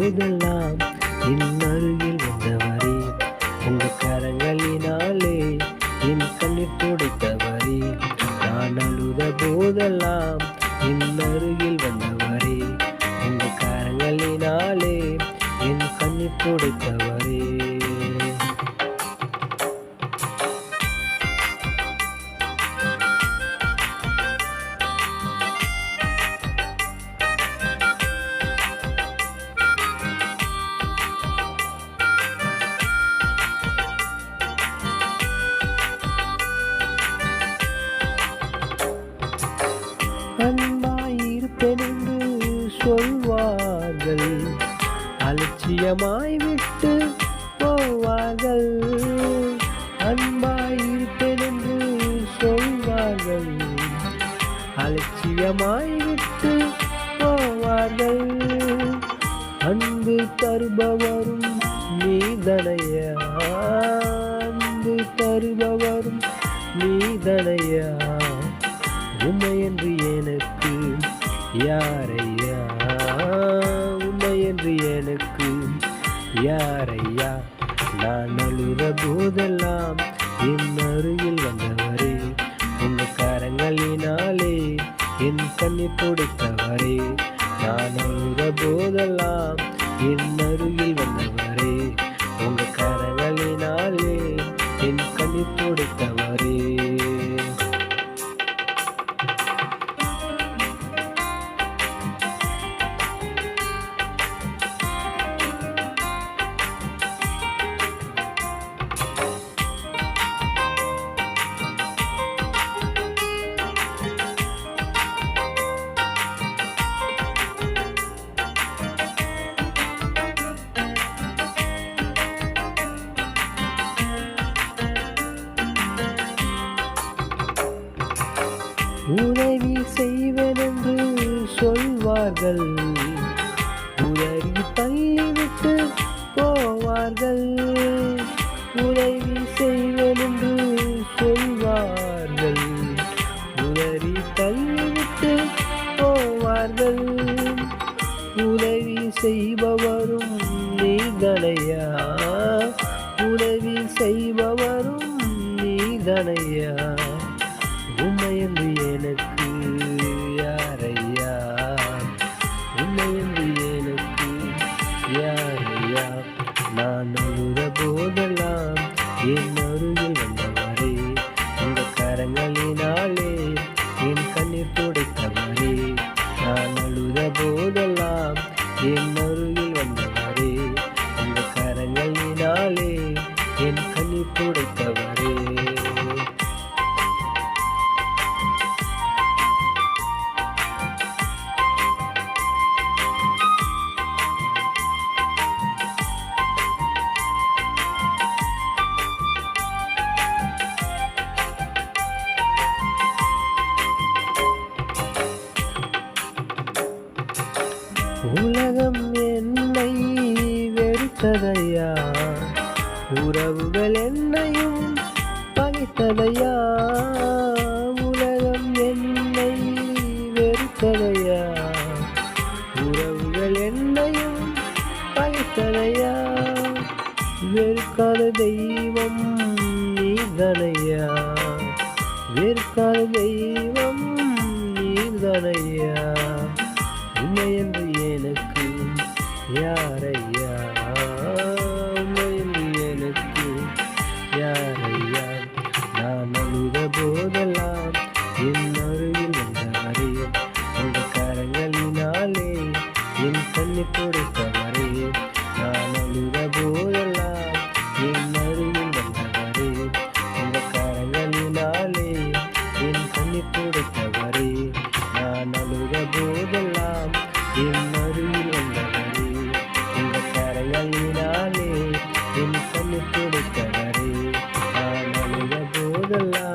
போதெல்லாம் என் அருகில் வந்தவரே, உங்க கரங்களினாலே என் கண்ணீர் துடைத்தவரே. நான் அழுத போதெல்லாம் என் அருகில் வந்தவரே, உங்க கரங்களினாலே என் கண்ணீர் துடைத்தவரே. அன்பாயிருப்பேன் என்று சொல்வார்கள், அலட்சியமாய் விட்டு போவார்கள். அன்பாயிருப்பேன் என்று சொல்வார்கள், அலட்சியமாய் விட்டு போவார்கள். அன்பு தருபவரும் நீதனையா, அன்பு தருபவரும் நீதனையா. உம்மையன்று எனக்கு யாரையா, உம்மையன்று எனக்கு யாரையா. நான் அழுத போதெல்லாம் என் அருகில் வந்தவரே, உங்க கரங்களினாலே என் கண்ணீர் துடைத்தவரே. நான் அழுத போதெல்லாம் என் அருகில் வந்தவரே, உங்க கரங்களினாலே என் கண்ணீர் துடைத்தவரே. உதவி செய்வதென்று சொல்வார்கள், உதவி தள்ளிவிட்டு போவார்கள். உதவி செய்வதென்று சொல்வார்கள், உதவி தள்ளிவிட்டு போவார்கள். உதவி செய்பவரும் நீதனையா, உதவி செய்பவரும் நீதனையா. உம்மையன்று எனக்கு யாரையா, உம்மையன்று எனக்கு யாரையா. நான் அழுத போதெல்லாம் என் அருகில் வந்தவரே, உங்க கரங்களினாலே என் கண்ணீர் துடைத்தவரே. நான் அழுத போதெல்லாம் என் அருகில் வந்தவரே, உங்க கரங்களினாலே என் கண்ணீர் துடைத்தவரே. உலகம் என்னை வெறுத்ததையா, உறவுகள் என்னையும் பகைத்ததையா. உலகம் என்னை வெறுத்ததையா, உறவுகள் என்னையும் பகைத்ததையா. வெறுக்காத தெய்வம் நீதனையா, வெறுக்காத தெய்வம் நீதனையா. உம்மையன்று எனக்கு யாரையா, உம்மையன்று எனக்கு யாரையா. நான் அழுத போதெல்லாம் என் அருகில் வந்தவரே, உங்க கரங்களினாலே என் கண்ணீர் துடைத்தவரே. நான் அழுத போதெல்லாம் என் அருகில் வந்தவரே, உங்க கரங்களினாலே என் கண்ணீர் துடைத்தவரே. நான் அழுத போதெல்லாம் என் அருகில் வந்தவரே, உங்க கரங்களினாலே என் கண்ணீர் துடைத்தவரே. நான் அழுத போதெல்லாம்